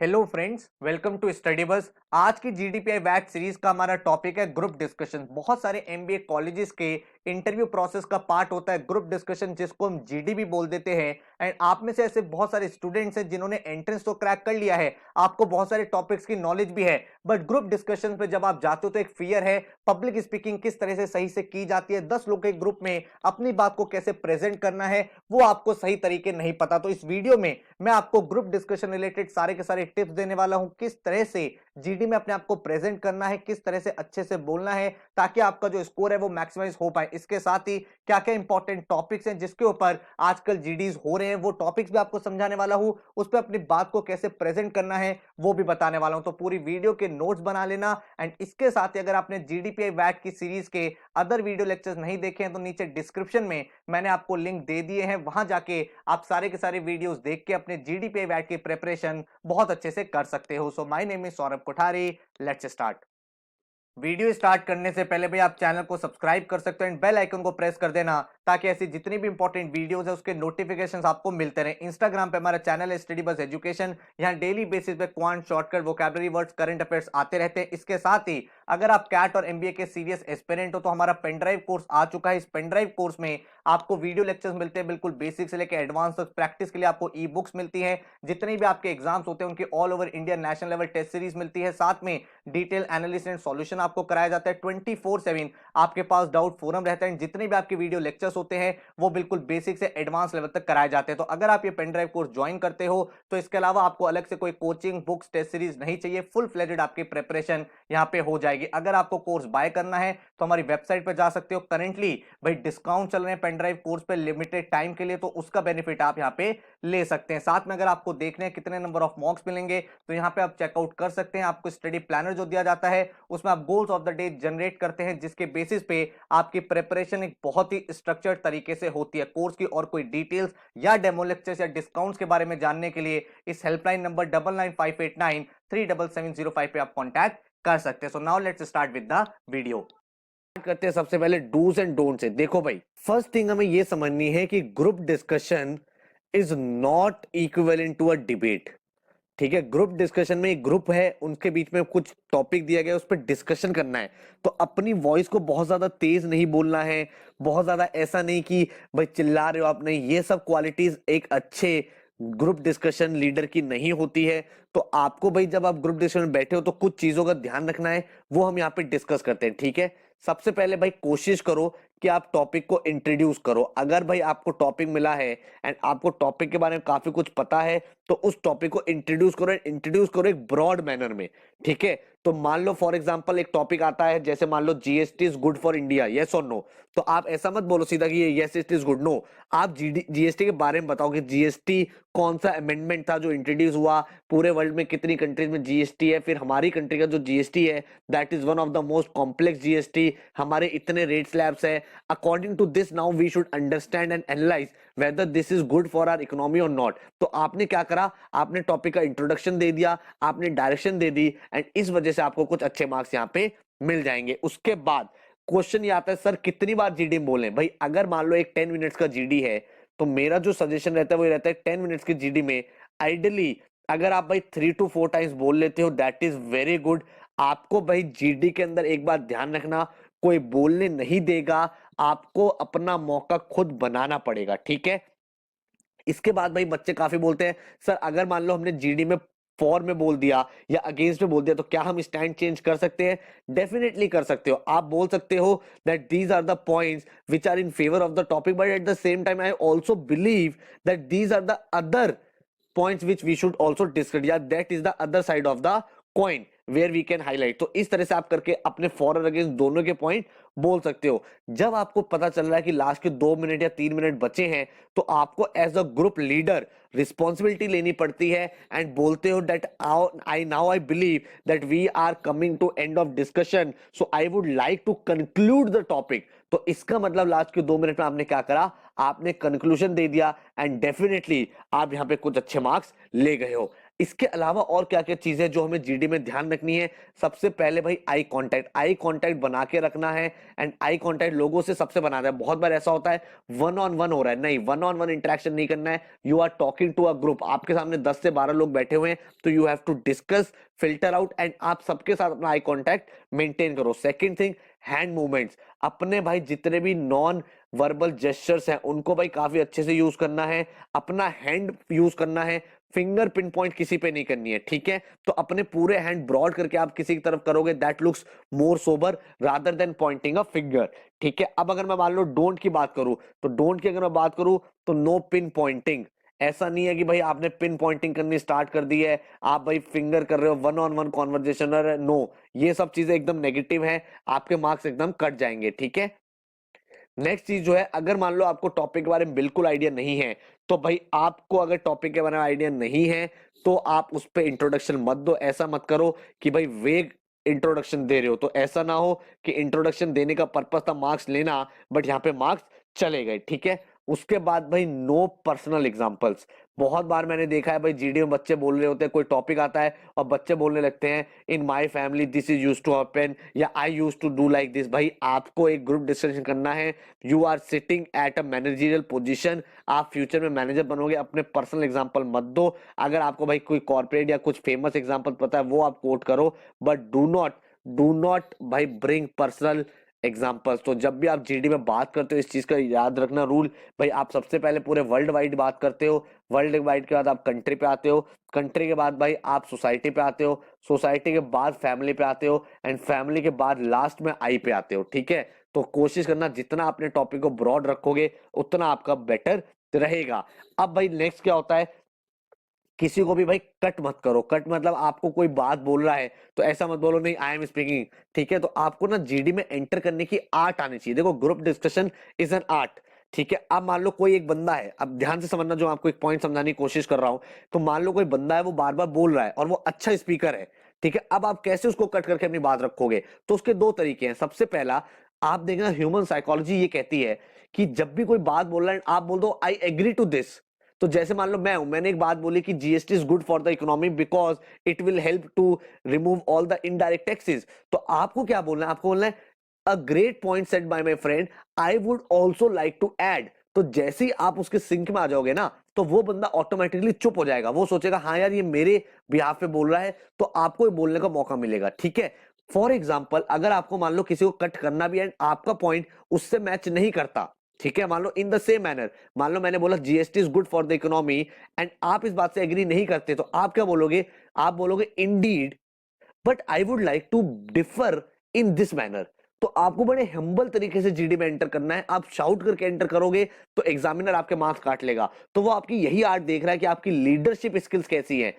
Hello friends, welcome to study bus. आज की GDPI VAT series का हमारा टॉपिक है ग्रुप डिस्कशन। बहुत सारे एमबीए कॉलेजेस के इंटरव्यू प्रोसेस का पार्ट होता है ग्रुप डिस्कशन, जिसको हम जीडी भी बोल देते हैं। एंड आप में से ऐसे बहुत सारे स्टूडेंट्स हैं जिन्होंने एंट्रेंस तो क्रैक कर लिया है, आपको बहुत सारे टॉपिक्स की नॉलेज भी है, बट ग्रुप डिस्कशन पे जब आप जाते हो तो एक फियर है। पब्लिक स्पीकिंग किस तरह से सही से की जाती है, 10 लोग के ग्रुप में अपनी बात को कैसे प्रेजेंट करना है, वो आपको सही तरीके नहीं पता। तो इस वीडियो में मैं आपको ग्रुप डिस्कशन रिलेटेड सारे के सारे टिप्स देने वाला हूं, किस तरह से जीडी में अपने आप को प्रेजेंट करना है, किस तरह से अच्छे से बोलना है ताकि आपका जो स्कोर है वो मैक्सिमाइज हो पाए। इसके साथ ही क्या क्या इंपॉर्टेंट टॉपिक्स हैं जिसके ऊपर आजकल जीडीज हो रहे हैं, वो टॉपिक्स भी आपको समझाने वाला हूं। उस पर अपनी बात को कैसे प्रेजेंट करना है वो भी बताने वाला हूं। तो पूरी वीडियो के नोट्स बना लेना। एंड इसके साथ ही अगर आपने जीडीपीआई वैट की सीरीज के अदर वीडियो लेक्चर्स नहीं देखे हैं तो नीचे डिस्क्रिप्शन में मैंने आपको लिंक दे दिए हैं, वहां जाके आप सारे के सारे वीडियोस देख के अपने जीडीपीआई वैट की प्रिपरेशन बहुत अच्छे से कर सकते हो। So my name is Saurabh Kothari, let's start. Video start करने से पहले भाई आप चैनल को सब्सक्राइब कर सकते हो एंड बेल आइकन को प्रेस कर देना ताकि ऐसी जितनी भी इंपॉर्टेंट वीडियोस है उसके नोटिफिकेशंस आपको मिलते रहे। इंस्टाग्राम पे हमारा चैनल है स्टडी बस एजुकेशन, यहाँ डेली बेसिस पे quant, shortcut, vocabulary words, current affairs आते रहते हैं। इसके साथ ही अगर आप कैट और एमबीए के सीरियस एस्पिरेंट हो तो हमारा पेनड्राइव कोर्स आ चुका है। इस पेनड्राइव कोर्स में आपको वीडियो लेक्चर्स मिलते हैं, बिल्कुल बेसिक से लेकर एडवांस तक। प्रैक्टिस के लिए आपको ई बुक्स मिलती है, जितने भी आपके एग्जाम्स होते हैं उनकी all over India national level test series मिलती है। साथ में डिटेल एनालिसिस एंड सॉल्यूशन आपको कराया जाता है। 24/7 आपके पास डाउट फोरम रहता है। जितने भी आपके वीडियो लेक्चर्स होते हैं वो बिल्कुल बेसिक से एडवांस लेवल तक कराए जाते हैं। तो अगर आप ये पेनड्राइव कोर्स ज्वाइन करते हो तो इसके अलावा आपको अलग से कोई कोचिंग, बुक्स, टेस्ट सीरीज नहीं चाहिए। फुल फ्लेजेड आपकी प्रिपरेशन यहाँ पे हो जाएगी। अगर आपको कोर्स बाय करना है तो हमारी वेबसाइट पे जा सकते हो। करेंटली भाई डिस्काउंट चल रहे हैं पेनड्राइव कोर्स पे लिमिटेड टाइम के लिए, तो उसका बेनिफिट आप यहाँ पे ले सकते हैं। साथ में अगर आपको देखने हैं कितने नंबर ऑफ मॉक्स मिलेंगे तो यहाँ पे आप चेकआउट कर सकते हैं। आपको स्टडी प्लानर जो दिया जाता है उसमें आप goals of the day generate करते हैं, जिसके बेसिस पे आपकी प्रिपरेशन एक बहुत ही स्ट्रक्चर्ड तरीके से होती है। कोर्स की और कोई डिटेल्स या डेमो लेक्चर्स या डिस्काउंट्स के बारे में जानने के लिए इस हेल्पलाइन नंबर 9958937705 पे आप कॉन्टैक्ट कर सकते हैं। So now let's start with the video. करते हैं सबसे पहले डूज एंड डोंट्स है। देखो भाई, फर्स्ट थिंग हमें यह समझनी है कि group discussion is not equivalent to a debate. ठीक है, ग्रुप डिस्कशन में एक ग्रुप है, उनके बीच में कुछ टॉपिक दिया गया, उस पर डिस्कशन करना है। तो अपनी वॉइस को बहुत ज्यादा तेज नहीं बोलना है, बहुत ज्यादा ऐसा नहीं कि भाई चिल्ला रहे हो आप, नहीं। ये सब क्वालिटीज एक अच्छे ग्रुप डिस्कशन लीडर की नहीं होती है। तो आपको भाई जब आप ग्रुप डिस्कशन में बैठे हो तो कुछ चीजों का ध्यान रखना है, वो हम यहाँ पे डिस्कस करते हैं। ठीक है, सबसे पहले भाई कोशिश करो कि आप टॉपिक को इंट्रोड्यूस करो। अगर भाई आपको टॉपिक मिला है एंड आपको टॉपिक के बारे में काफी कुछ पता है तो उस टॉपिक को इंट्रोड्यूस करो एक ब्रॉड मैनर में। ठीक है, तो मान लो फॉर एग्जांपल एक टॉपिक आता है, जैसे मान लो GST is good for India, yes और नो। तो आप ऐसा मत बोलो सीधा कि yes it is good, no. आप जीएसटी के बारे में बताओ कि जीएसटी कौन सा अमेंडमेंट था जो इंट्रोड्यूस हुआ, पूरे वर्ल्ड में कितनी कंट्रीज में जीएसटी है, फिर हमारी कंट्री का जो जीएसटी है that is one of the most complex GST, हमारे इतने रेट स्लैब्स है। According to this now we should understand and analyse whether this is good for our economy और नॉट। तो आपने क्या करा, आपने टॉपिक का इंट्रोडक्शन दे दिया, आपने डायरेक्शन दे दी, एंड इस वजह से आपको कुछ अच्छे मार्क्स यहाँ पे मिल जाएंगे। उसके बाद क्वेश्चन ये आता है, सर कितनी बार जीडी बोलें। भाई अगर मान लो एक 10 मिनट्स का जीडी है तो मेरा जो सजेशन रहता है वो रहता है 10 मिनट्स की जीडी में आइडियली अगर आप भाई 3 to 4 टाइम्स बोल लेते हो दैट इज वेरी गुड। आपको भाई जीडी के अंदर एक बात ध्यान रखना, कोई बोलने नहीं देगा, आपको अपना मौका खुद बनाना पड़ेगा। ठीक है, इसके बाद भाई बच्चे काफी बोलते हैं, सर अगर मान लो हमने जीडी में फॉर में बोल दिया या अगेंस्ट में बोल दिया तो क्या हम स्टैंड चेंज कर सकते हैं? डेफिनेटली कर सकते हो। आप बोल सकते हो that these are the points which are in favour of the topic, but at the same time I also believe that these are the other points which we should also discuss, या that is the other side of the coin where we can highlight. तो इस तरह से आप करके अपने for और against दोनों के पॉइंट बोल सकते हो। जब आपको पता चल रहा है कि लास्ट के 2 मिनट या 3 मिनट बचे हैं तो आपको as a group leader responsibility लेनी पड़ती है एंड बोलते हो that I believe that we are coming to end of discussion, so I would like to conclude the topic. तो इसका मतलब लास्ट के 2 मिनट में आपने क्या करा, आपने कंक्लूजन दे दिया एंड डेफिनेटली आप यहां पे कुछ अच्छे मार्क्स ले गए हो। इसके अलावा और क्या क्या चीजें जो हमें जीडी में ध्यान रखनी है? सबसे पहले भाई आई कांटेक्ट बना के रखना है। एंड आई कांटेक्ट लोगों से सबसे बनाना है। बहुत बार ऐसा होता है वन ऑन वन हो रहा है, नहीं, वन ऑन वन इंटरेक्शन नहीं करना है। You are talking to a group, आपके सामने 10 से 12 लोग बैठे हुए हैं, तो you have to discuss, filter out, and आप सबके साथ अपना आई कांटेक्ट मेंटेन करो। सेकंड थिंग, हैंड मूवमेंट्स, अपने भाई जितने भी नॉन वर्बल जेस्चर्स हैं उनको भाई काफी अच्छे से यूज करना है, अपना हैंड यूज करना है, फिंगर पिन पॉइंट किसी पे नहीं करनी है, ठीक है? तो अपने पूरे हैंड ब्रॉड करके आप किसी की तरफ करोगे, that looks more sober rather than pointing a finger, ठीक है? अब अगर मैं मान लो डोंट की बात करूं, तो डोंट की अगर मैं बात करूं तो नो पिन पॉइंटिंग। ऐसा नहीं है कि भाई आपने पिन पॉइंटिंग करनी स्टार्ट कर दी है, आप भाई फिंगर कर रहे हो, one on one conversation, no, ये सब चीजें एकदम नेगेटिव है, आपके मार्क्स एकदम कट जाएंगे, ठीक है? नेक्स्ट चीज जो है, अगर मान लो आपको टॉपिक के बारे में बिल्कुल आइडिया नहीं है, तो भाई आपको अगर टॉपिक के बारे में आइडिया नहीं है तो आप उस पर इंट्रोडक्शन मत दो। ऐसा मत करो कि भाई वेग इंट्रोडक्शन दे रहे हो, तो ऐसा ना हो कि इंट्रोडक्शन देने का पर्पस था मार्क्स लेना, बट यहाँ पे मार्क्स चले गए, ठीक है? उसके बाद भाई नो पर्सनल एग्जांपल्स। बहुत बार मैंने देखा है भाई जीडी में बच्चे बोल रहे होते हैं, कोई टॉपिक आता है और बच्चे बोलने लगते हैं in my family this is used to happen, या I used to do like this. भाई आपको एक ग्रुप डिस्कशन करना है, you are sitting at a managerial position, आप फ्यूचर में मैनेजर बनोगे, अपने पर्सनल एग्जांपल मत दो। अगर आपको भाई कोई कॉर्पोरेट या कुछ फेमस एग्जांपल पता है वो आप कोट करो, बट डू नॉट भाई ब्रिंग पर्सनल एग्जाम्पल्स। तो जब भी आप जीडी में बात करते हो इस चीज का याद रखना रूल, भाई आप सबसे पहले पूरे वर्ल्ड वाइड बात करते हो, वर्ल्ड वाइड के बाद आप कंट्री पे आते हो, कंट्री के बाद भाई आप सोसाइटी पे आते हो, सोसाइटी के बाद फैमिली पे आते हो, एंड फैमिली के बाद लास्ट में आई पे आते हो, ठीक है? तो कोशिश करना जितना अपने टॉपिक को ब्रॉड रखोगे उतना आपका बेटर रहेगा। अब भाई नेक्स्ट क्या होता है, किसी को भी भाई कट मत करो। कट मतलब आपको कोई बात बोल रहा है तो ऐसा मत बोलो नहीं आई एम स्पीकिंग, ठीक है? तो आपको ना जीडी में एंटर करने की आर्ट आनी चाहिए। देखो group discussion is an art, ठीक है? अब मान लो कोई एक बंदा है, अब ध्यान से समझना जो आपको एक पॉइंट समझाने की कोशिश कर रहा हूं, तो मान लो कोई बंदा है वो बार बार बोल रहा है और वो अच्छा स्पीकर है, ठीक है? अब आप कैसे उसको कट करके अपनी बात रखोगे? तो उसके दो तरीके हैं। सबसे पहला, आप देखना ह्यूमन साइकोलॉजी ये कहती है कि जब भी कोई बात बोल रहा है आप बोल दो आई एग्री टू दिस। तो जैसे मान लो मैं हूं, मैंने एक बात बोली कि GST is good for the economy because it will help to remove all the indirect taxes. तो आपको क्या बोलना है? आपको बोलना है a great point set by my friend, I would also like to add. तो जैसे ही आप उसके सिंक में आ जाओगे ना, तो वो बंदा ऑटोमेटिकली चुप हो जाएगा, वो सोचेगा हाँ यार ये मेरे बिहाफ पे बोल रहा है, तो आपको ही बोलने का मौका मिलेगा, ठीक है? फॉर एग्जाम्पल, अगर आपको मान लो किसी को कट करना भी है, आपका पॉइंट उससे मैच नहीं करता, ठीक है? मान लो इन द सेम मैनर, मान लो मैंने बोला GST is good for the economy, and आप इस बात से एग्री नहीं करते, तो आप क्या बोलोगे? आप बोलोगे indeed but I would like to differ in this manner. तो आपको बड़े हम्बल तरीके से जीडी में एंटर करना है। आप शाउट करके एंटर करोगे तो एग्जामिनर आपके मार्क्स काट लेगा। तो वो आपकी यही आर्ट देख रहा है कि आपकी लीडरशिप स्किल्स कैसी है,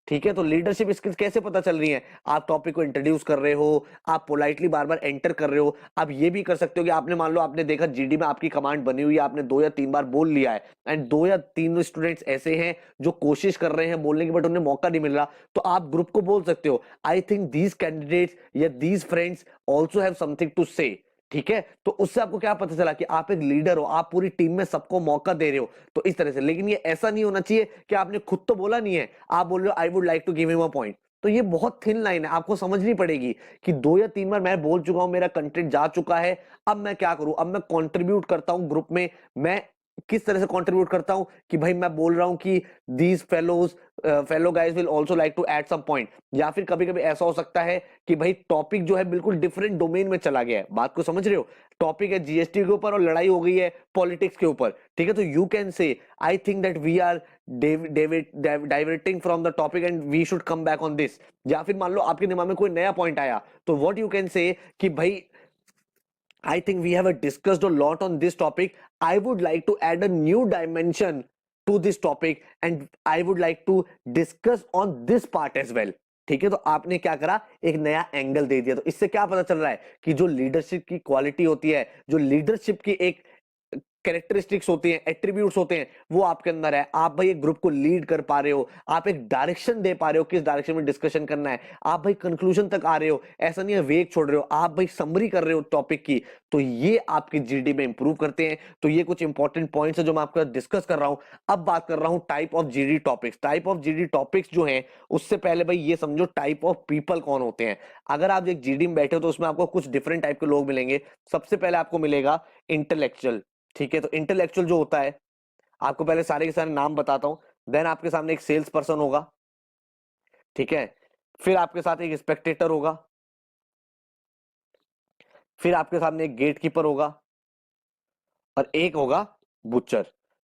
ठीक है? तो लीडरशिप स्किल्स कैसे पता चल रही है? आप टॉपिक को इंट्रोड्यूस कर रहे हो, आप पोलाइटली बार बार एंटर कर रहे हो। आप ये भी कर सकते हो कि आपने मान लो आपने देखा जीडी में आपकी कमांड बनी हुई है, आपने 2 या 3 बार बोल लिया है, एंड 2 या 3 स्टूडेंट्स ऐसे हैं जो कोशिश कर रहे हैं बोलने की बट उन्हें मौका नहीं मिल रहा, तो आप ग्रुप को बोल सकते हो आई थिंक दीज कैंडिडेट्स या these friends also have something to say, ठीक है? तो उससे आपको क्या पता चला कि आप एक लीडर हो, आप पूरी टीम में सबको मौका दे रहे हो। तो इस तरह से, लेकिन ये ऐसा नहीं होना चाहिए कि आपने खुद तो बोला नहीं है, आप बोल रहे हो I would like to give him a point. तो ये बहुत थिन लाइन है, आपको समझनी पड़ेगी कि 2 या 3 बार मैं बोल चुका हूं, मेरा कंटेंट जा चुका है, अब मैं क्या करूं? अब मैं कंट्रीब्यूट करता हूं ग्रुप में। मैं किस तरह से कंट्रीब्यूट करता हूं कि भाई मैं बोल रहा हूं कि these fellow guys will also like to add some point, या फिर कभी कभी ऐसा हो सकता है कि भाई टॉपिक जो है बिल्कुल डिफरेंट डोमेन में चला गया है। बात को समझ रहे हो? टॉपिक है जीएसटी के ऊपर और लड़ाई हो गई है पॉलिटिक्स के ऊपर, ठीक है? तो you can say I think that we are diverting from the topic and we should come back on this. या फिर मान लो आपके दिमाग में कोई नया पॉइंट आया, तो व्हाट यू कैन से कि भाई I think we have discussed a lot on this topic. I would like to add a new dimension to this topic and I would like to discuss on this part as well. ठीक है? तो आपने क्या करा? एक नया angle दे दिया। तो इससे क्या पता चल रहा है कि जो लीडरशिप की क्वालिटी होती है, जो लीडरशिप की एक कैरेक्टरिस्टिक्स होती हैं, एट्रीब्यूट्स होते हैं, वो आपके अंदर है। आप भाई एक ग्रुप को लीड कर पा रहे हो, आप एक डायरेक्शन दे पा रहे हो, किस डायरेक्शन में डिस्कशन करना है, आप भाई कंक्लूजन तक आ रहे हो, ऐसा नहीं है वेग छोड़ रहे हो, आप भाई समरी कर रहे हो टॉपिक की, तो ये आपकी जीडी में इंप्रूव करते हैं। तो ये कुछ इंपॉर्टेंट पॉइंट्स है जो मैं आपके साथ डिस्कस कर रहा हूं। अब बात कर रहा हूं type of GD topics. Type of GD topics जो हैं, उससे पहले भाई ये समझो टाइप ऑफ पीपल कौन होते हैं। अगर आप एक जीडी में बैठे हो तो उसमें आपको कुछ डिफरेंट टाइप के लोग मिलेंगे। सबसे पहले आपको मिलेगा इंटेलेक्चुअल, ठीक है। तो इंटेलेक्चुअल जो होता है, आपको पहले सारे के सारे नाम बताता हूं। देन आपके सामने एक सेल्स पर्सन होगा, ठीक है। फिर आपके साथ एक स्पेक्टेटर होगा, फिर आपके सामने एक गेट कीपर होगा, और एक होगा बुचर,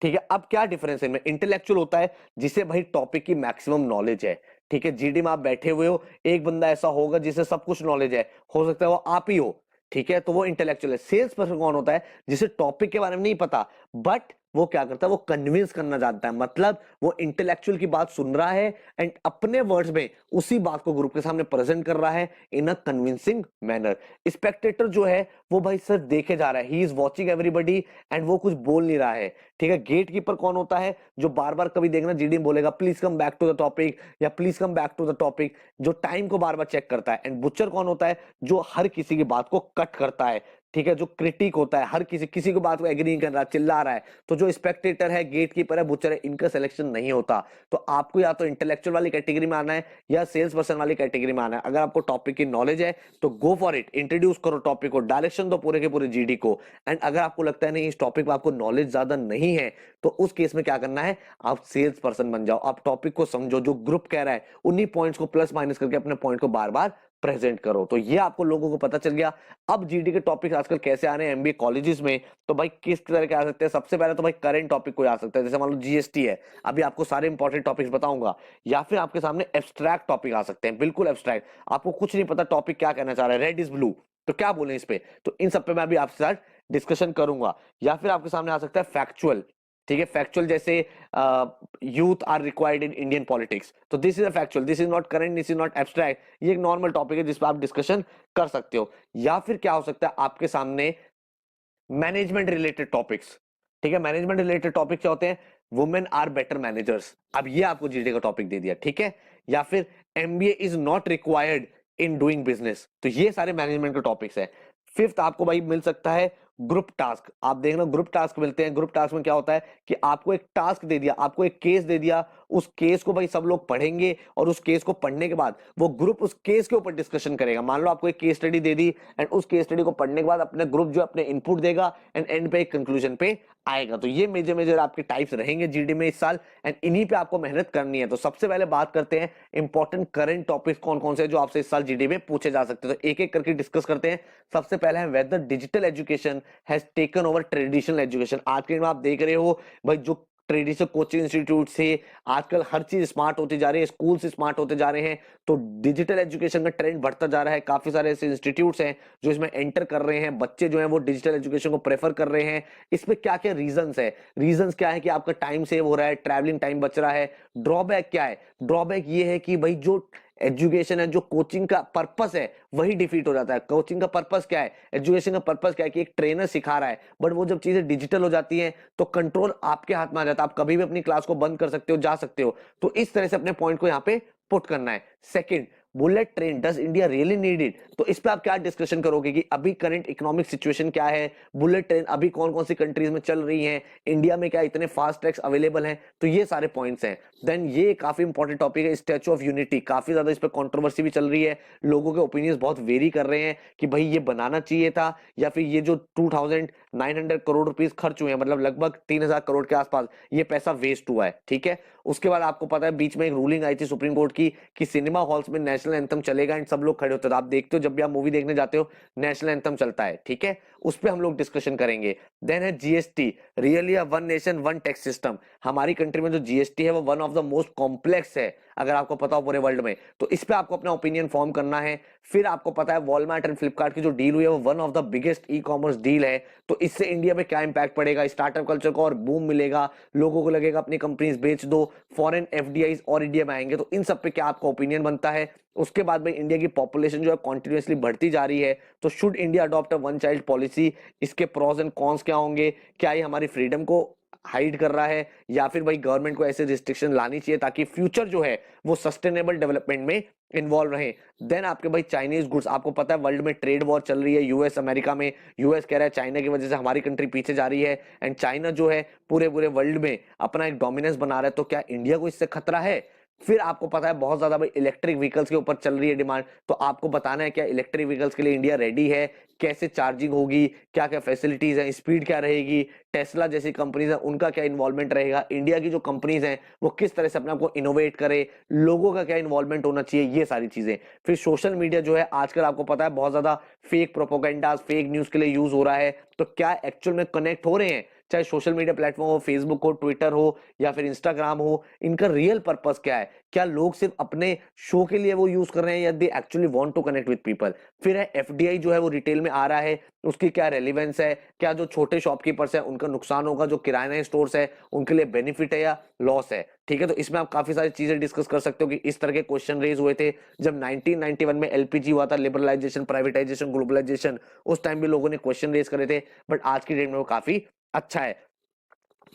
ठीक है। अब क्या डिफरेंस है इनमें? इंटेलेक्चुअल होता है जिसे भाई टॉपिक की मैक्सिमम नॉलेज है, ठीक है। जीडी में आप बैठे हुए हो, एक बंदा ऐसा होगा जिसे सब कुछ नॉलेज है, हो सकता है वो आप ही हो, ठीक है, तो वो इंटेलेक्चुअल है। सेल्स पर्सन कौन होता है? जिसे टॉपिक के बारे में नहीं पता, बट वो क्या करता है, वो कन्विंस करना जानता है। मतलब वो इंटेलेक्चुअल की बात सुन रहा है एंड अपने वर्ड्स में उसी बात को ग्रुप के सामने प्रेजेंट कर रहा है इन अ कन्विंसिंग मैनर। स्पेक्टेटर जो है वो भाई सिर्फ देखे जा रहा है, he is watching everybody and वो कुछ बोल नहीं रहा है, ठीक है। गेट कीपर कौन होता है? जो बार बार कभी देखना जीडी में बोलेगा please come back to the topic या please come back to the topic, जो टाइम को बार बार चेक करता है। एंड बुचर कौन होता है? जो हर किसी की बात को कट करता है, ठीक है, जो क्रिटिक होता है, हर किसी को बात को एग्री नहीं कर रहा, चिल्ला रहा है। तो जो स्पेक्टेटर है, गेट कीपर है, बुचर है, इनका सिलेक्शन नहीं होता। तो आपको या तो इंटेलेक्चुअल वाली कैटेगरी में आना है या सेल्स पर्सन वाली कैटेगरी में आना है। अगर आपको टॉपिक की नॉलेज है तो गो फॉर इट, इंट्रोड्यूस करो टॉपिक को, डायरेक्शन दो पूरे के पूरे जीडी को। एंड अगर आपको लगता है नहीं इस टॉपिक में आपको नॉलेज ज्यादा नहीं है, तो उस केस में क्या करना है, आप सेल्स पर्सन बन जाओ। आप टॉपिक को समझो, जो ग्रुप कह रहा है उन्हीं पॉइंट्स को प्लस माइनस करके अपने पॉइंट को बार बार प्रेजेंट करो। तो ये आपको लोगों को पता चल गया। अब जीडी के टॉपिक आजकल कैसे आ रहे हैं एमबीए कॉलेजेस में, तो भाई किस तरह के आ सकते हैं? सबसे पहले तो भाई करंट टॉपिक कोई आ सकता है, जैसे मान लो जीएसटी है, अभी आपको सारे इंपॉर्टेंट टॉपिक्स बताऊंगा। या फिर आपके सामने एब्स्ट्रैक्ट टॉपिक आ सकते हैं, बिल्कुल एब्स्ट्रैक्ट, आपको कुछ नहीं पता टॉपिक क्या कहना चाह रहा है, रेड इज ब्लू, तो क्या बोले इस पे, तो इन सब पे मैं अभी आपके साथ डिस्कशन करूंगा। या फिर आपके सामने आ सकता है फैक्चुअल, ठीक है। फैक्चुअल जैसे youth are required in Indian politics, तो this is a factual, this is not current, this is not abstract, ये एक नॉर्मल टॉपिक है जिस पर आप डिस्कशन कर सकते हो। या फिर क्या हो सकता है आपके सामने मैनेजमेंट रिलेटेड टॉपिक्स, ठीक है। मैनेजमेंट रिलेटेड टॉपिक क्या होते हैं? वुमेन आर बेटर मैनेजर्स, अब ये आपको जीडी का टॉपिक दे दिया, ठीक है। या फिर MBA is not required in doing business, तो ये सारे मैनेजमेंट के टॉपिक्स है। फिफ्थ आपको भाई मिल सकता है ग्रुप टास्क। आप देखना ग्रुप टास्क मिलते हैं। ग्रुप टास्क में क्या होता है कि आपको एक टास्क दे दिया, आपको एक केस दे दिया, उस केस को भाई सब लोग पढ़ेंगे और उस केस को पढ़ने के बाद वो ग्रुप उस केस के ऊपर डिस्कशन करेगा। मान लो आपको एक case study they the and उस केस स्टडी को पढ़ने के बाद अपने ग्रुप जो अपने इनपुट देगा एंड एंड पे एक कंक्लूजन पे आएगा। तो ये मेजर मेजर आपके टाइप्स रहेंगे जीडी में इस साल एंड इन्हीं पे आपको मेहनत करनी है। तो सबसे पहले बात करते हैं इंपॉर्टेंट करंट टॉपिक्स कौन कौन से जो आपसे इस साल जीडी में पूछे जा सकते हैं, तो एक एक करके डिस्कस करते हैं। सबसे पहले है whether digital education has taken over traditional education. आज के दिन में आप देख रहे हो भाई जो ट्रेडिशनल कोचिंग इंस्टीट्यूट से आजकल हर चीज स्मार्ट होती जा रही है, स्कूल से स्मार्ट होते जा रहे हैं, तो डिजिटल एजुकेशन का ट्रेंड बढ़ता जा रहा है। काफी सारे ऐसे इंस्टीट्यूट्स हैं जो इसमें एंटर कर रहे हैं, बच्चे जो हैं वो डिजिटल एजुकेशन को प्रेफर कर रहे हैं। इसमें क्या क्या रीजंस है? रीजंस क्या है कि आपका टाइम सेव हो रहा है, ट्रैवलिंग टाइम बच रहा है। ड्रॉबैक क्या है? ड्रॉबैक ये है कि भाई जो एजुकेशन है, जो कोचिंग का पर्पस है वही डिफीट हो जाता है। कोचिंग का पर्पस क्या है, एजुकेशन का पर्पस क्या है कि एक ट्रेनर सिखा रहा है, बट वो जब चीजें डिजिटल हो जाती हैं तो कंट्रोल आपके हाथ में आ जाता है। आप कभी भी अपनी क्लास को बंद कर सकते हो, जा सकते हो। तो इस तरह से अपने पॉइंट को यहाँ पे पुट करना है। Second, bullet train, does India really need it? तो इस पे आप क्या डिस्कशन करोगे कि अभी करंट इकोनॉमिक सिचुएशन क्या है, बुलेट ट्रेन अभी कौन कौन सी कंट्रीज में चल रही हैं, इंडिया में क्या इतने फास्ट ट्रैक्स अवेलेबल हैं, तो ये सारे पॉइंट्स हैं। देन ये काफी इंपॉर्टेंट टॉपिक है स्टैच्यू ऑफ यूनिटी, काफी ज्यादा इस पे कंट्रोवर्सी भी चल रही है, लोगों के ओपिनियंस बहुत वेरी कर रहे हैं कि भाई ये बनाना चाहिए था या फिर ये जो 2900 करोड़ रुपीस खर्च हुए हैं, मतलब लगभग 3000 करोड़ के आसपास, ये पैसा वेस्ट हुआ है, ठीक है। उसके बाद आपको पता है बीच में एक रूलिंग आई थी सुप्रीम कोर्ट की कि सिनेमा हॉल्स में नेशनल एंथम चलेगा एंड सब लोग खड़े होते हैं। आप देखते हो जब भी आप मूवी देखने जाते हो नेशनल एंथम चलता है, ठीक है, उस पे हम लोग डिस्कशन करेंगे। देन है GST, really a one nation one tax system. हमारी कंट्री में जो जीएसटी है वो one of the most complex है, अगर आपको पता हो पूरे वर्ल्ड में, तो इस पे आपको अपना ओपिनियन फॉर्म करना है। फिर आपको पता है वॉलमार्ट एंड फ्लिपकार्ट की जो डील हुई है वो one of the biggest e commerce deal है, तो इससे इंडिया में क्या इंपैक्ट पड़ेगा, स्टार्टअप कल्चर को और बूम मिलेगा, लोगों को लगेगा अपनी कंपनीज बेच दो, फॉरेन एफडीआईज और इंडिया में आएंगे, तो इन सब पे क्या आपका ओपिनियन बनता है। उसके बाद भाई इंडिया की पॉपुलेशन जो है कॉन्टिन्यूसली बढ़ती जा रही है, तो should India adopt a one child policy, इसके प्रोज एंड कॉन्स क्या होंगे, क्या ये हमारी फ्रीडम को हाइड कर रहा है, या फिर भाई गवर्नमेंट को ऐसे रिस्ट्रिक्शन लानी चाहिए ताकि फ्यूचर जो है वो सस्टेनेबल डेवलपमेंट में इन्वॉल्व रहे। देन आपके भाई चाइनीज गुड्स, आपको पता है वर्ल्ड में ट्रेड वॉर चल रही है यूएस अमेरिका में, यूएस कह रहा है चाइना की वजह से हमारी कंट्री पीछे जा रही है, एंड चाइना जो है पूरे पूरे वर्ल्ड में अपना एक डोमिनेंस बना रहा है, तो क्या इंडिया को इससे खतरा है? फिर आपको पता है बहुत ज्यादा भाई इलेक्ट्रिक व्हीकल्स के ऊपर चल रही है डिमांड, तो आपको बताना है क्या इलेक्ट्रिक व्हीकल्स के लिए इंडिया रेडी है, कैसे चार्जिंग होगी, क्या क्या फैसिलिटीज है, स्पीड क्या रहेगी, टेस्ला जैसी कंपनीज है उनका क्या इन्वॉल्वमेंट रहेगा, इंडिया की जो कंपनीज हैं वो किस तरह से अपने आप को इनोवेट करे, लोगों का क्या इन्वॉल्वमेंट होना चाहिए, ये सारी चीजें। फिर सोशल मीडिया जो है आजकल आपको पता है बहुत ज्यादा फेक प्रोपोगेंडा, फेक न्यूज के लिए यूज हो रहा है, तो क्या एक्चुअल में कनेक्ट हो रहे हैं, चाहे सोशल मीडिया प्लेटफॉर्म हो, फेसबुक हो, ट्विटर हो या फिर इंस्टाग्राम हो, इनका रियल पर्पस क्या है, क्या लोग सिर्फ अपने शो के लिए वो यूज कर रहे हैं या they actually want to connect with people. फिर है एफडीआई जो है वो रिटेल में आ रहा है, उसकी क्या रेलिवेंस है, क्या जो छोटे शॉपकीपर्स है उनका नुकसान होगा, जो किराना स्टोर्स है उनके लिए बेनिफिट है या लॉस है, ठीक है। तो इसमें आप काफी सारी चीजें डिस्कस कर सकते हो कि इस तरह के क्वेश्चन रेज हुए थे जब 1991 में एलपीजी हुआ था, लिबरलाइजेशन, प्राइवेटाइजेशन, ग्लोबलाइजेशन, उस टाइम भी लोगों ने क्वेश्चन रेज करे थे, बट आज की डेट में वो काफी अच्छा है।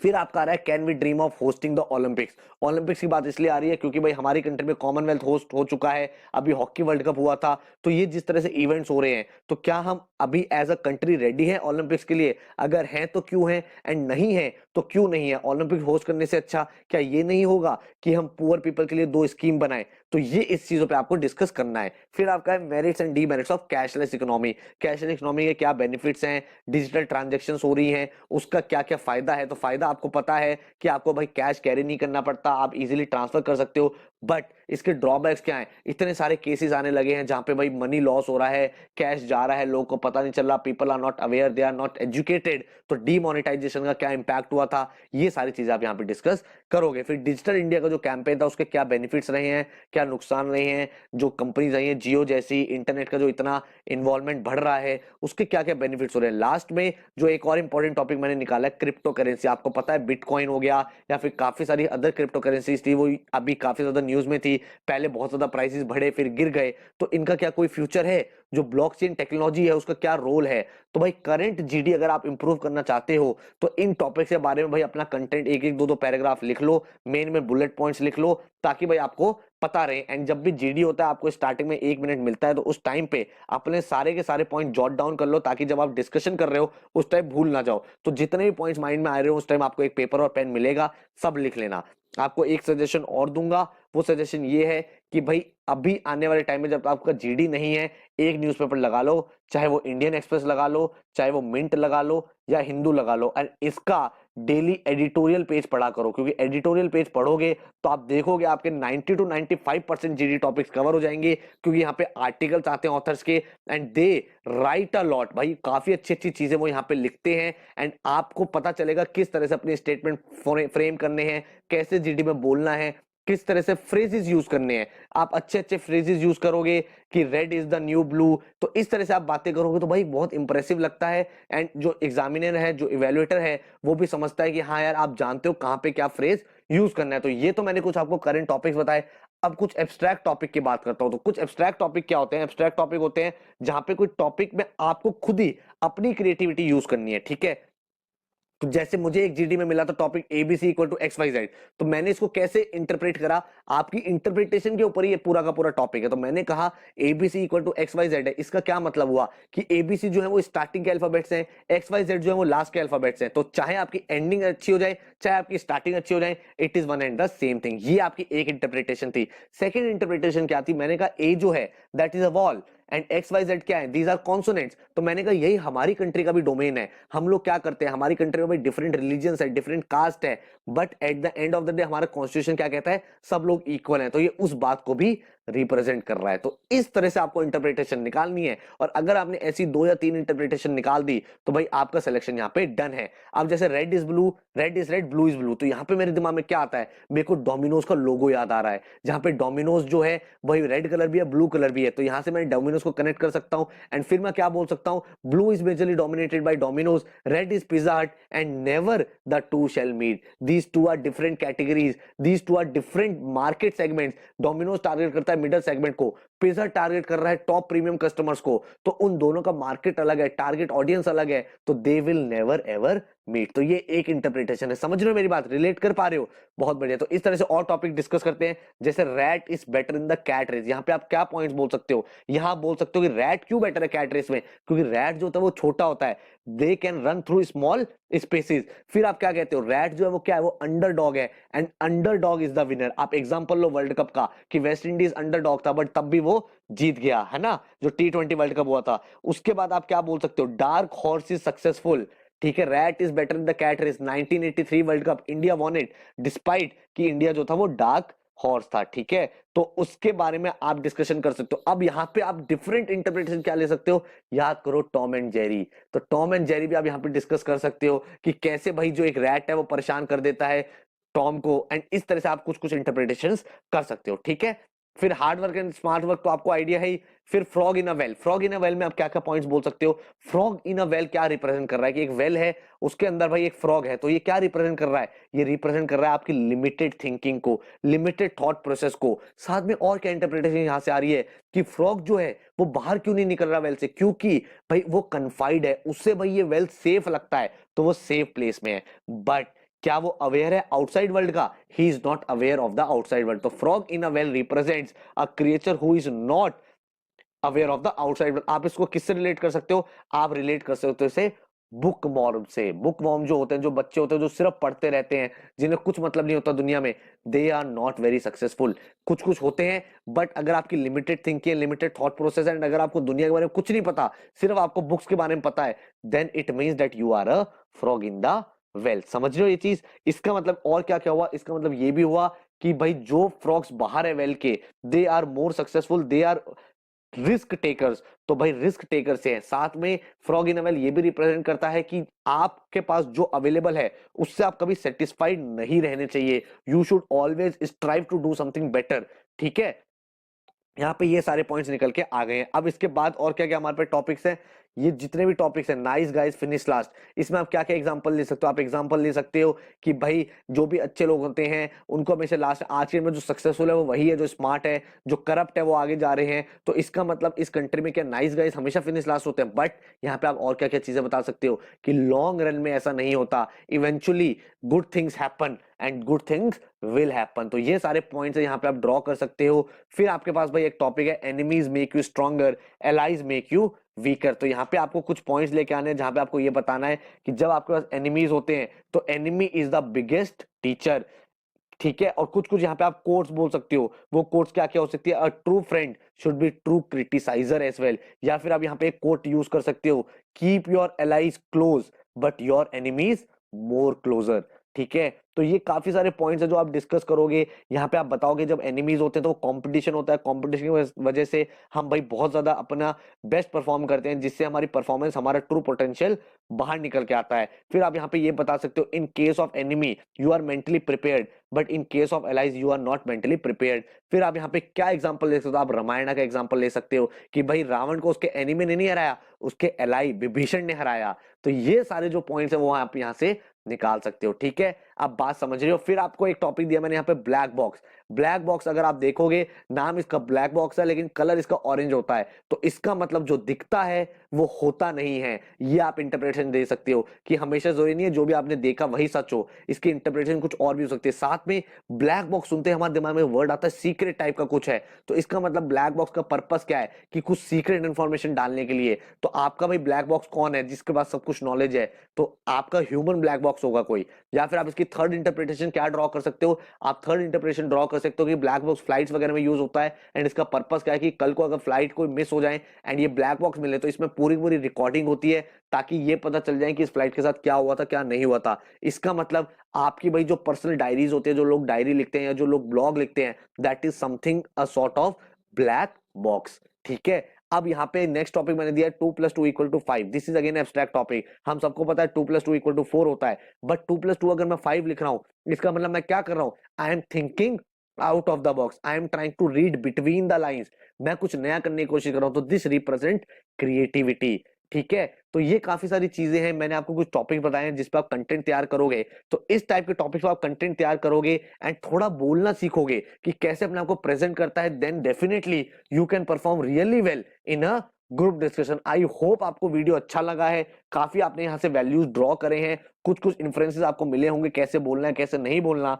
फिर आपका आ रहा है can we dream of hosting the Olympics. Olympics की बात इसलिए आ रही है क्योंकि भाई हमारी कंट्री में कॉमनवेल्थ होस्ट हो चुका है, अभी हॉकी वर्ल्ड कप हुआ था, तो ये जिस तरह से इवेंट्स हो रहे हैं, तो क्या हम अभी एज अ कंट्री रेडी हैं ओलंपिक्स के लिए? अगर हैं तो क्यों हैं, एंड नहीं है तो क्यों नहीं है? ओलंपिक्स होस्ट करने से अच्छा क्या ये नहीं होगा कि हम पुअर पीपल के लिए दो स्कीम बनाए? तो ये इस चीजों पे आपको डिस्कस करना है। फिर आपका है merits and demerits of cashless economy. Cashless economy के क्या बेनिफिट्स हैं, डिजिटल ट्रांजेक्शन हो रही हैं, उसका क्या क्या फायदा है? तो फायदा आपको पता है कि आपको भाई कैश कैरी नहीं करना पड़ता, आप इजीली ट्रांसफर कर सकते हो, बट इसके ड्रॉबैक्स क्या हैं? इतने सारे केसेस आने लगे हैं जहां पे भाई मनी लॉस हो रहा है, कैश जा रहा है, लोगों को पता नहीं चल रहा, people are not aware, they are not educated, तो डीमोनेटाइजेशन का क्या इंपैक्ट हुआ था, ये सारी चीजें आप यहाँ पे डिस्कस करोगे। फिर डिजिटल इंडिया का जो कैंपेन था उसके क्या बेनिफिट्स रहे हैं, क्या नुकसान रहे हैं, जो कंपनीज आई हैं जियो जैसी, इंटरनेट का जो इतना इन्वॉल्वमेंट बढ़ रहा है उसके क्या क्या बेनिफिट्स हो रहे हैं। लास्ट में जो एक और इंपॉर्टेंट टॉपिक मैंने निकाला है क्रिप्टो करेंसी। आपको पता है बिटकॉइन हो गया या फिर काफी सारी अदर क्रिप्टो करेंसीज थी, वो अभी काफी ज्यादा न्यूज में थी, पहले बहुत ज्यादा प्राइसेस बढ़े फिर गिर गए, तो इनका क्या कोई फ्यूचर है? जो ब्लॉकचेन टेक्नोलॉजी है उसका क्या रोल है? तो भाई करंट जीडी अगर आप इंप्रूव करना चाहते हो तो इन टॉपिक के बारे में भाई अपना कंटेंट एक एक दो दो पैराग्राफ लिख लो, मेन में बुलेट पॉइंट्स लिख लो, ताकि भाई आपको पता रहे। एंड जब भी जीडी होता है आपको स्टार्टिंग में 1 मिनट मिलता है, तो उस टाइम पे अपने सारे के सारे पॉइंट जॉट डाउन कर लो, ताकि जब आप डिस्कशन कर रहे हो उस टाइम भूल ना जाओ। तो जितने भी पॉइंट्स माइंड में आ रहे हो उस टाइम आपको एक पेपर और पेन मिलेगा, सब लिख लेना। आपको एक सजेशन और दूंगा, वो सजेशन ये है कि भाई अभी आने वाले टाइम में जब आपका जीडी नहीं है, एक न्यूज़पेपर लगा लो, चाहे वो इंडियन एक्सप्रेस लगा लो, चाहे वो मिंट लगा लो या हिंदू लगा लो, एंड इसका डेली एडिटोरियल पेज पढ़ा करो, क्योंकि एडिटोरियल पेज पढ़ोगे तो आप देखोगे आपके 90 to 95% जीडी टॉपिक्स कवर हो जाएंगे, क्योंकि यहाँ पे आर्टिकल्स आते हैं ऑथर्स के and they right a lot. भाई काफी अच्छी अच्छी चीजें वो यहाँ पे लिखते हैं, एंड आपको पता चलेगा किस तरह से अपने स्टेटमेंट फ्रेम करने हैं, कैसे जीडी में बोलना है, किस तरह से फ्रेजेस यूज करने हैं। आप अच्छे अच्छे फ्रेजेस यूज करोगे कि red is the new blue, तो इस तरह से आप बातें करोगे तो भाई बहुत इंप्रेसिव लगता है, एंड जो एग्जामिनर है, जो इवेल्युएटर है, वो भी समझता है कि हाँ यार आप जानते हो कहाँ पे क्या फ्रेज यूज करना है। तो ये तो मैंने कुछ आपको करंट टॉपिक्स बताए। अब कुछ एब्स्ट्रैक्ट टॉपिक की बात करता हूं। तो कुछ एब्स्ट्रैक्ट टॉपिक क्या होते हैं? एब्स्ट्रैक्ट टॉपिक होते हैं जहां पे कोई टॉपिक में आपको खुद ही अपनी क्रिएटिविटी यूज करनी है, ठीक है। तो जैसे मुझे एक जीडी में मिला था topic ABC equal to X Y Z, तो मैंने इसको कैसे इंटरप्रेट करा, आपकी इंटरप्रिटेशन के ऊपर ही ये पूरा का पूरा टॉपिक है। तो मैंने कहा ABC equal to X Y Z है, इसका क्या मतलब हुआ कि एबीसी जो है वो स्टार्टिंग के अल्फाबेट्स हैं, एक्स वाई जेड जो है वो लास्ट के अल्फाबेट्स हैं। तो चाहे आपकी एंडिंग अच्छी हो जाए, चाहे आपकी स्टार्टिंग अच्छी हो जाए, it is one and the same thing. ये आपकी एक इंटरप्रिटेशन थी। सेकेंड इंटरप्रिटेशन क्या थी? मैंने कहा ए जो है that is a vowel, and X Y Z क्या है? These are consonants. तो मैंने कहा यही हमारी कंट्री का भी डोमेन है। हम लोग क्या करते हैं, हमारी कंट्री में भाई डिफरेंट रिलीजन्स है, डिफरेंट कास्ट है, but at the end of the day हमारा कॉन्स्टिट्यूशन क्या कहता है? सब लोग इक्वल हैं। तो ये उस बात को भी रिप्रेजेंट कर रहा है। तो इस तरह से आपको इंटरप्रिटेशन निकालनी है, और अगर आपने ऐसी 2 या 3 इंटरप्रिटेशन निकाल दी तो भाई आपका सिलेक्शन यहाँ पे डन है। अब जैसे red is blue, red is red, blue is blue, तो यहाँ पे मेरे दिमाग में क्या आता है? मेरे को डोमिनोज का लोगो याद आ रहा है, जहां पे डोमिनोज जो है वही रेड कलर भी है, ब्लू कलर भी है, तो यहाँ से मैंने डोमिनोज डोमिनोज को कनेक्ट कर सकता हूं, एंड फिर मैं क्या बोल सकता हूं, blue is majorly dominated by Domino's, red is Pizza Hut, and never the two shall meet, these two are different categories, these two are different market segments, Domino's target करता है मिडिल सेगमेंट को, pizza target कर रहा है top premium customers को, तो उन दोनों का मार्केट अलग है, टारगेट ऑडियंस अलग है, तो they will never ever meet. तो ये एक इंटरप्रिटेशन है, समझ रहे हो मेरी बात, रिलेट कर पा रहे हो, बहुत बढ़िया। तो इस तरह से और टॉपिक डिस्कस करते हैं, जैसे rat is better in the cat race, यहाँ पे आप क्या पॉइंट्स बोल सकते हो, यहाँ बोल सकते हो कि रैट क्यों बेटर है कैट रेस में, क्योंकि रैट जो होता है वो छोटा होता है, they can run through small spaces. फिर आप क्या कहते हो, रैट जो है वो क्या है, वो अंडरडॉग है, and underdog is the winner. आप एग्जांपल लो वर्ल्ड कप का कि वेस्ट इंडीज अंडरडॉग था बट तब भी वो जीत गया, है ना, जो T20 वर्ल्ड कप हुआ था। उसके बाद आप क्या बोल सकते हो, डार्क हॉर्स इज सक्सेसफुल, ठीक है, rat is better in the cat race, 1983 world cup India won it, despite कि इंडिया जो था वो डार्क हॉर्स था, ठीक है। तो उसके बारे में आप डिस्कशन कर सकते हो। अब यहाँ पे आप डिफरेंट इंटरप्रिटेशन क्या ले सकते हो, याद करो टॉम एंड जेरी, तो टॉम एंड जेरी भी आप यहाँ पे डिस्कस कर सकते हो कि कैसे भाई जो एक रैट है वो परेशान कर देता है टॉम को, एंड इस तरह से आप कुछ कुछ इंटरप्रिटेशंस कर सकते हो, ठीक है। फिर hard work and smart work तो आपको आइडिया है ही। फिर frog in a well, frog in a well में आप क्या क्या पॉइंट्स बोल सकते हो, फ्रॉग इन अ वेल क्या रिप्रेजेंट कर रहा है कि एक वेल है उसके अंदर भाई एक फ्रॉग है, तो ये क्या रिप्रेजेंट कर रहा है, ये रिप्रेजेंट कर रहा है आपकी लिमिटेड थिंकिंग को, लिमिटेड थॉट प्रोसेस को। साथ में और क्या इंटरप्रिटेशन यहां से आ रही है कि फ्रॉग जो है वो बाहर क्यों नहीं निकल रहा वेल से, क्योंकि भाई वो कन्फाइड है, उससे भाई ये वेल सेफ लगता है, तो वो सेफ प्लेस में है। बट क्या वो अवेयर है आउटसाइड वर्ल्ड का, he is not aware of the outside world. तो frog in a well represents a creature who is not aware of the outside world. आप इसको किससे रिलेट कर सकते हो, आप रिलेट कर सकते हो इसे बुक वॉर्म से। बुक वॉर्म जो होते हैं, जो बच्चे होते हैं जो सिर्फ पढ़ते रहते हैं, जिन्हें कुछ मतलब नहीं होता दुनिया में, they are not very successful. कुछ कुछ होते हैं, बट अगर आपकी limited thinking, limited thought process and अगर आपको दुनिया के बारे में कुछ नहीं पता, सिर्फ आपको बुक्स के बारे में पता है, then it means that you are a frog in the well. समझ रहे हो ये चीज, इसका मतलब और क्या क्या हुआ, इसका मतलब ये भी हुआ कि भाई जो फ्रॉग्स बाहर है वेल के, they are more successful, they are risk takers. तो भाई रिस्क टेकर से है। साथ में फ्रॉग इन अवेल ये भी रिप्रेजेंट करता है कि आपके पास जो अवेलेबल है उससे आप कभी सेटिस्फाइड नहीं रहने चाहिए, you should always strive to do something better, ठीक है। यहाँ पे ये सारे पॉइंट्स निकल के आ गए हैं। अब इसके बाद और क्या क्या हमारे पे टॉपिक्स हैं, ये जितने भी टॉपिक्स हैं, नाइस गाइस फिनिश लास्ट, इसमें आप क्या क्या एग्जांपल ले सकते हो, आप एग्जांपल ले सकते हो कि भाई जो भी अच्छे लोग होते हैं उनको हमेशा लास्ट, आज के में जो सक्सेसफुल है वो वही है जो स्मार्ट है, जो करप्ट है वो आगे जा रहे हैं। तो इसका मतलब इस कंट्री में क्या नाइस गाइस हमेशा फिनिश लास्ट होते हैं, बट यहाँ पे आप और क्या क्या चीजें बता सकते हो कि लॉन्ग रन में ऐसा नहीं होता, eventually good things happen and good things will happen. तो ये सारे पॉइंट्स यहाँ पे आप ड्रॉ कर सकते हो। फिर आपके पास भाई एक टॉपिक है, enemies make you stronger, allies make you weaker. तो यहाँ पे आपको कुछ पॉइंट्स लेके आने हैं जहां पे आपको ये बताना है कि जब आपके पास एनिमीज होते हैं तो enemy is the biggest teacher, ठीक है। और कुछ कुछ यहाँ पे आप कोट्स बोल सकते हो, वो कोट्स क्या क्या हो सकती है, a true friend should be true criticiser as well. या फिर आप यहाँ पे एक कोट यूज कर सकते हो, keep your allies close but your enemies more closer, ठीक है। तो ये काफी सारे पॉइंट्स है जो आप डिस्कस करोगे। यहाँ पे आप बताओगे जब एनिमीज होते हैं तो कंपटीशन होता है, कंपटीशन की वजह से हम भाई बहुत ज्यादा अपना बेस्ट परफॉर्म करते हैं, जिससे हमारी परफॉर्मेंस, हमारा ट्रू पोटेंशियल बाहर निकल के आता है। फिर आप यहाँ पे ये बता सकते हो, in case of enemy you are mentally prepared but in case of allies you are not mentally prepared. फिर आप यहाँ पे क्या एग्जांपल ले सकते हो, आप रामायण का एग्जांपल ले सकते हो कि भाई रावण को उसके एनिमी ने नहीं हराया, उसके एलाई विभीषण ने हराया। तो ये सारे जो पॉइंट्स है वो आप यहाँ से निकाल सकते हो, ठीक है। आप बात समझ रहे हो। फिर आपको एक टॉपिक दिया मैंने यहाँ पे, ब्लैक बॉक्स। ब्लैक बॉक्स अगर आप देखोगे, नाम इसका ब्लैक बॉक्स है लेकिन कलर इसका ऑरेंज होता है, तो इसका मतलब जो दिखता है वो होता नहीं है। ये आप इंटरप्रिटेशन दे सकते हो कि हमेशा जरूरी नहीं है जो भी आपने देखा वही सच हो, इसकी इंटरप्रिटेशन कुछ और भी हो सकती है। साथ में ब्लैक बॉक्स सुनते हमारे दिमाग में वर्ड आता है सीक्रेट टाइप का कुछ है, तो इसका मतलब ब्लैक बॉक्स का पर्पस क्या है कि कुछ सीक्रेट इंफॉर्मेशन डालने के लिए। तो आपका भाई ब्लैक बॉक्स कौन है, जिसके पास सब कुछ नॉलेज है, तो आपका ह्यूमन ब्लैक बॉक्स होगा कोई। या फिर आप इसकी थर्ड इंटरप्रिटेशन क्या ड्रॉ कर सकते हो, आप थर्ड इंटरप्रिटेशन ड्रॉ कर सकते हो कि ब्लैक बॉक्स फ्लाइट्स वगैरह में यूज होता है, एंड इसका पर्पस क्या है कि कल को अगर फ्लाइट कोई मिस हो जाए एंड ये ब्लैक बॉक्स मिले तो इसमें पूरी पूरी रिकॉर्डिंग होती है, ताकि ये पता चल जाए कि इस फ्लाइट के साथ क्या हुआ था क्या नहीं हुआ था। इसका मतलब आपकी भाई जो पर्सनल डायरीज होती है, जो लोग डायरी लिखते हैं या जो लोग ब्लॉग लिखते हैं, that is something a sort of black box, ठीक है। अब यहाँ पे नेक्स्ट टॉपिक मैंने दिया 2+2=5। This is again abstract topic. हम सबको पता है 2+2=4 होता है, बट 2+2 अगर मैं 5 लिख रहा हूं, इसका मतलब मैं क्या कर रहा हूं, I am thinking out of the box, I am trying to read between the lines, मैं कुछ नया करने की कोशिश कर रहा हूं, तो दिस रिप्रेजेंट क्रिएटिविटी। ठीक है, तो ये काफी सारी चीजें हैं, मैंने आपको कुछ टॉपिक बताए हैं जिस पर आप कंटेंट तैयार करोगे, तो इस टाइप के टॉपिक पर आप कंटेंट तैयार करोगे एंड थोड़ा बोलना सीखोगे कि कैसे अपने आप को प्रेजेंट करता है, then definitely you can perform really well in a group discussion. I hope आपको वीडियो अच्छा लगा है, काफी आपने यहाँ से वैल्यूज ड्रॉ करे हैं, कुछ कुछ इन्फ्लुएंसेस आपको मिले होंगे कैसे बोलना है कैसे नहीं बोलना।